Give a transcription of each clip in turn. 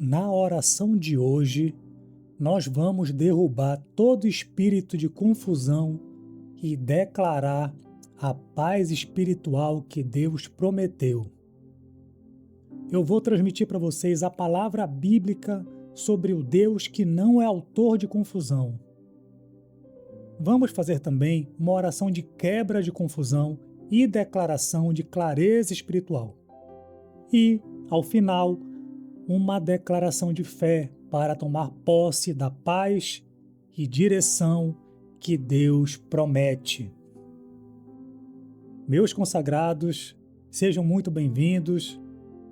Na oração de hoje, nós vamos derrubar todo espírito de confusão e declarar a paz espiritual que Deus prometeu. Eu vou transmitir para vocês a palavra bíblica sobre o Deus que não é autor de confusão. Vamos fazer também uma oração de quebra de confusão e declaração de clareza espiritual. E, ao final, uma declaração de fé para tomar posse da paz e direção que Deus promete. Meus consagrados, sejam muito bem-vindos.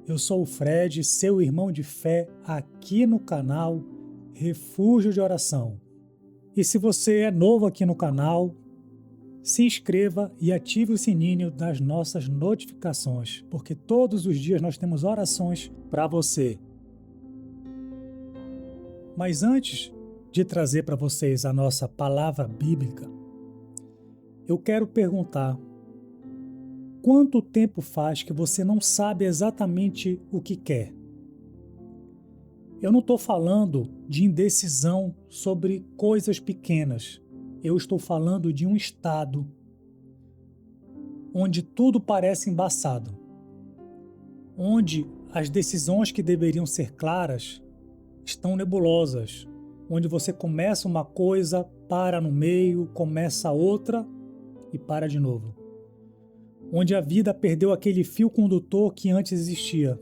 Eu sou o Fred, seu irmão de fé, aqui no canal Refúgio de Oração. E se você é novo aqui no canal, se inscreva e ative o sininho das nossas notificações, porque todos os dias nós temos orações para você. Mas antes de trazer para vocês a nossa palavra bíblica, eu quero perguntar: quanto tempo faz que você não sabe exatamente o que quer? Eu não estou falando de indecisão sobre coisas pequenas. Eu estou falando de um estado onde tudo parece embaçado, onde as decisões que deveriam ser claras estão nebulosas, onde você começa uma coisa, para no meio, começa outra e para de novo. Onde a vida perdeu aquele fio condutor que antes existia.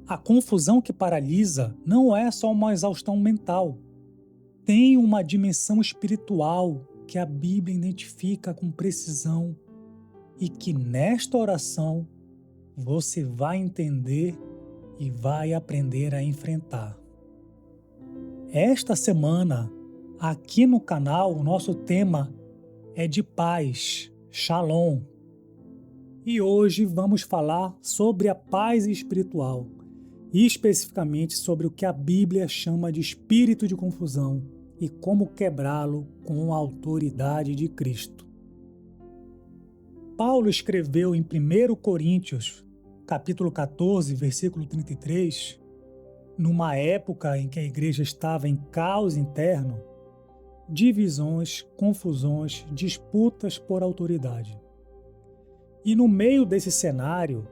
A confusão que paralisa não é só uma exaustão mental. Tem uma dimensão espiritual que a Bíblia identifica com precisão e que nesta oração você vai entender e vai aprender a enfrentar. Esta semana, aqui no canal, o nosso tema é de paz, Shalom. E hoje vamos falar sobre a paz espiritual, e especificamente sobre o que a Bíblia chama de espírito de confusão e como quebrá-lo com a autoridade de Cristo. Paulo escreveu em 1 Coríntios, capítulo 14, versículo 33, numa época em que a igreja estava em caos interno, divisões, confusões, disputas por autoridade. E no meio desse cenário,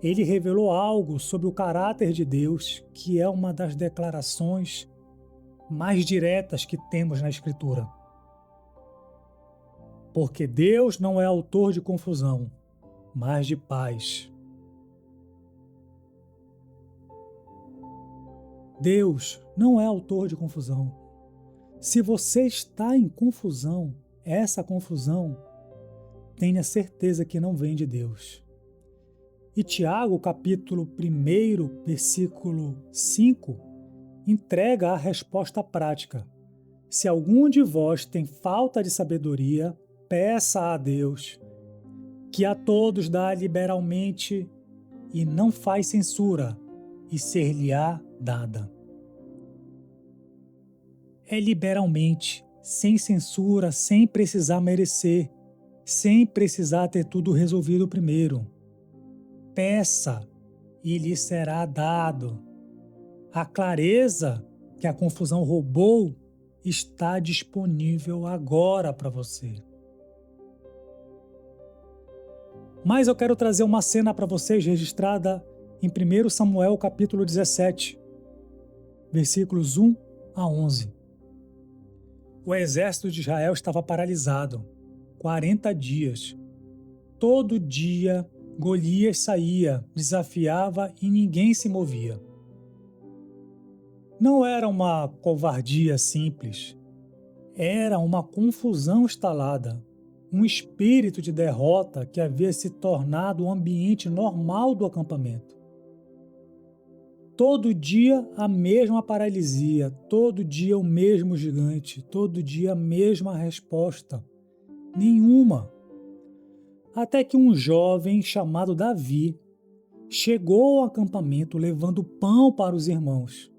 ele revelou algo sobre o caráter de Deus, que é uma das declarações mais diretas que temos na Escritura. Porque Deus não é autor de confusão, mas de paz. Deus não é autor de confusão. Se você está em confusão, essa confusão, tenha certeza que não vem de Deus. E Tiago, capítulo 1, versículo 5, entrega a resposta prática. Se algum de vós tem falta de sabedoria, peça a Deus, que a todos dá liberalmente e não faz censura, e ser-lhe-á dada. É liberalmente, sem censura, sem precisar merecer, sem precisar ter tudo resolvido primeiro. Peça e lhe será dado. A clareza que a confusão roubou está disponível agora para você. Mas eu quero trazer uma cena para vocês registrada em 1 Samuel capítulo 17, versículos 1 a 11. O exército de Israel estava paralisado, 40 dias. Todo dia Golias saía, desafiava e ninguém se movia. Não era uma covardia simples, era uma confusão instalada, um espírito de derrota que havia se tornado o ambiente normal do acampamento. Todo dia a mesma paralisia, todo dia o mesmo gigante, todo dia a mesma resposta. Nenhuma. Até que um jovem chamado Davi chegou ao acampamento levando pão para os irmãos.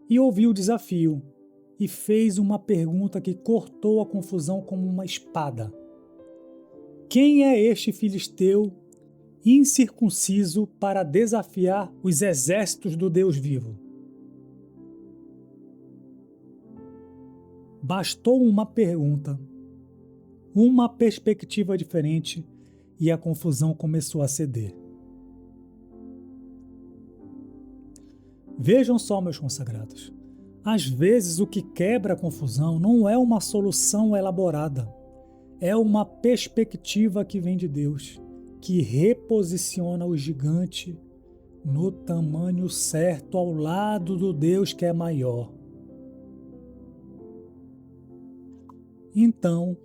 E ouviu o desafio e fez uma pergunta que cortou a confusão como uma espada. Quem é este filisteu incircunciso para desafiar os exércitos do Deus vivo. Bastou uma pergunta, uma perspectiva diferente e a confusão começou a ceder. Vejam só, meus consagrados, às vezes o que quebra a confusão não é uma solução elaborada, é uma perspectiva que vem de Deus, que reposiciona o gigante no tamanho certo ao lado do Deus que é maior. Então,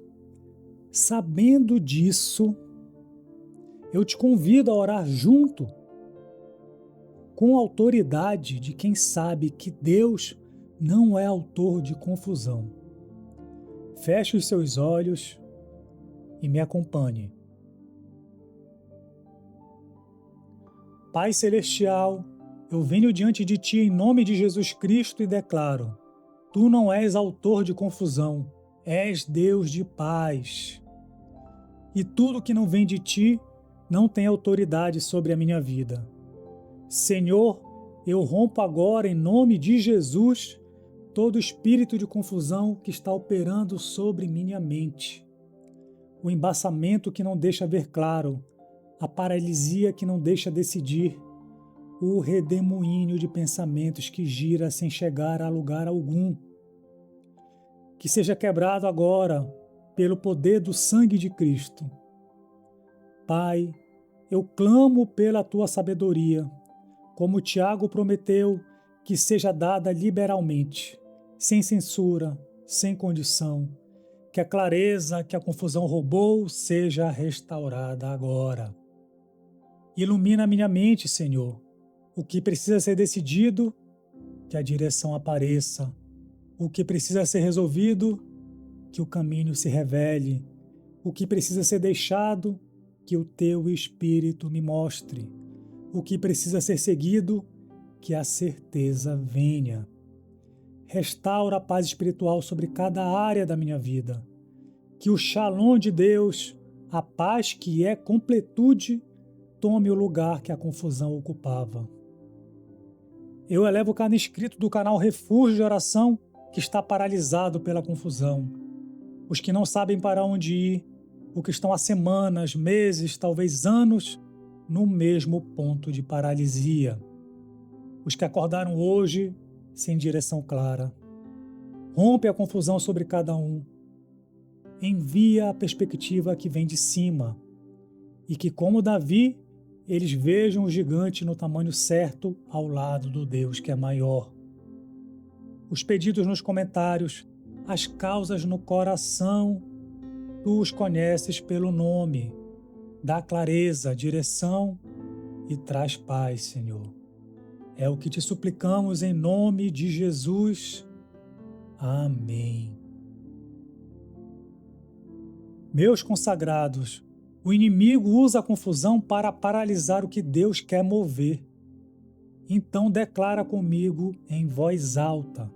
sabendo disso, eu te convido a orar junto, com a autoridade de quem sabe que Deus não é autor de confusão. Feche os seus olhos e me acompanhe. Pai Celestial, eu venho diante de Ti em nome de Jesus Cristo e declaro: Tu não és autor de confusão, és Deus de paz. E tudo que não vem de Ti não tem autoridade sobre a minha vida. Senhor, eu rompo agora em nome de Jesus todo espírito de confusão que está operando sobre minha mente. O embaçamento que não deixa ver claro, a paralisia que não deixa decidir, o redemoinho de pensamentos que gira sem chegar a lugar algum. Que seja quebrado agora pelo poder do sangue de Cristo. Pai, eu clamo pela Tua sabedoria, como Tiago prometeu, que seja dada liberalmente, sem censura, sem condição, que a clareza que a confusão roubou seja restaurada agora. Ilumina minha mente, Senhor, o que precisa ser decidido, que a direção apareça, o que precisa ser resolvido, que o caminho se revele, o que precisa ser deixado, que o Teu Espírito me mostre, o que precisa ser seguido, que a certeza venha. Restaura a paz espiritual sobre cada área da minha vida. Que o Shalom de Deus, a paz que é completude, tome o lugar que a confusão ocupava. Eu elevo cada inscrito do canal Refúgio de Oração que está paralisado pela confusão. Os que não sabem para onde ir, os que estão há semanas, meses, talvez anos, no mesmo ponto de paralisia. Os que acordaram hoje sem direção clara. Rompe a confusão sobre cada um. Envia a perspectiva que vem de cima e que, como Davi, eles vejam o gigante no tamanho certo ao lado do Deus que é maior. Os pedidos nos comentários, as causas no coração, Tu os conheces pelo nome. Dá clareza, direção e traz paz, Senhor. É o que te suplicamos em nome de Jesus. Amém. Meus consagrados, o inimigo usa a confusão para paralisar o que Deus quer mover. Então declara comigo em voz alta: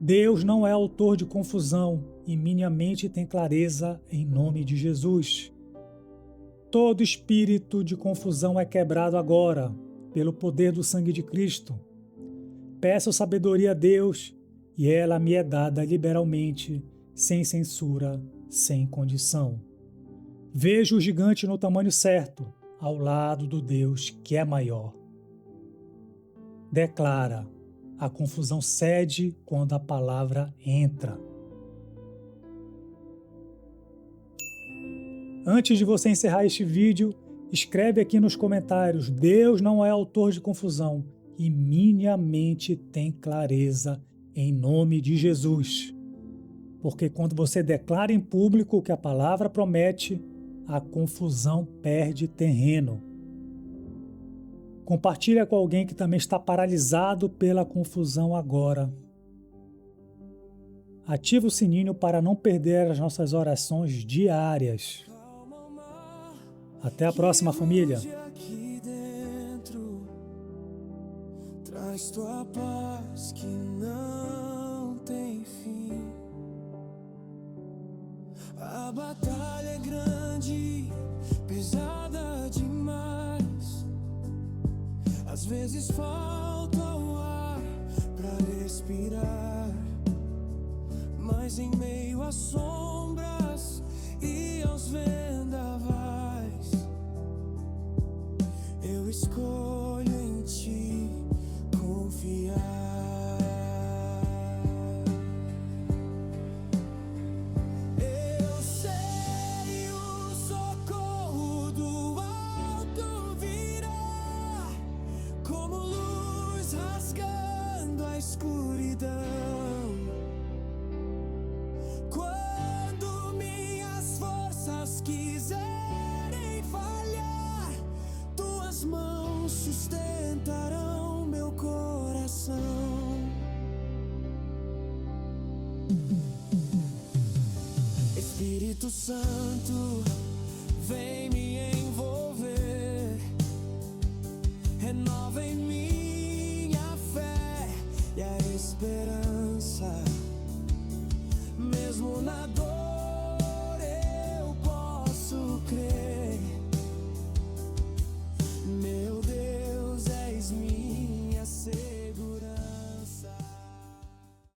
Deus não é autor de confusão e minha mente tem clareza em nome de Jesus. Todo espírito de confusão é quebrado agora, pelo poder do sangue de Cristo. Peço sabedoria a Deus e ela me é dada liberalmente, sem censura, sem condição. Vejo o gigante no tamanho certo, ao lado do Deus que é maior. Declara: a confusão cede quando a palavra entra. Antes de você encerrar este vídeo, escreve aqui nos comentários: Deus não é autor de confusão e minha mente tem clareza em nome de Jesus. Porque quando você declara em público o que a palavra promete, a confusão perde terreno. Compartilha com alguém que também está paralisado pela confusão agora. Ativa o sininho para não perder as nossas orações diárias. Até a próxima, família. Aqui dentro, traz tua paz que não tem fim. A batalha é grande, pesada demais. Às vezes falta o ar pra respirar, mas em meio às sombras e aos vendavais, eu escolho em ti confiar. Eu sei o socorro do alto virá, como luz rasgando a escuridão. Quando minhas forças quiserem falhar, tuas mãos sustentarão meu coração. Espírito Santo, vem me envolver, renova em mim a fé e a esperança, mesmo na dor.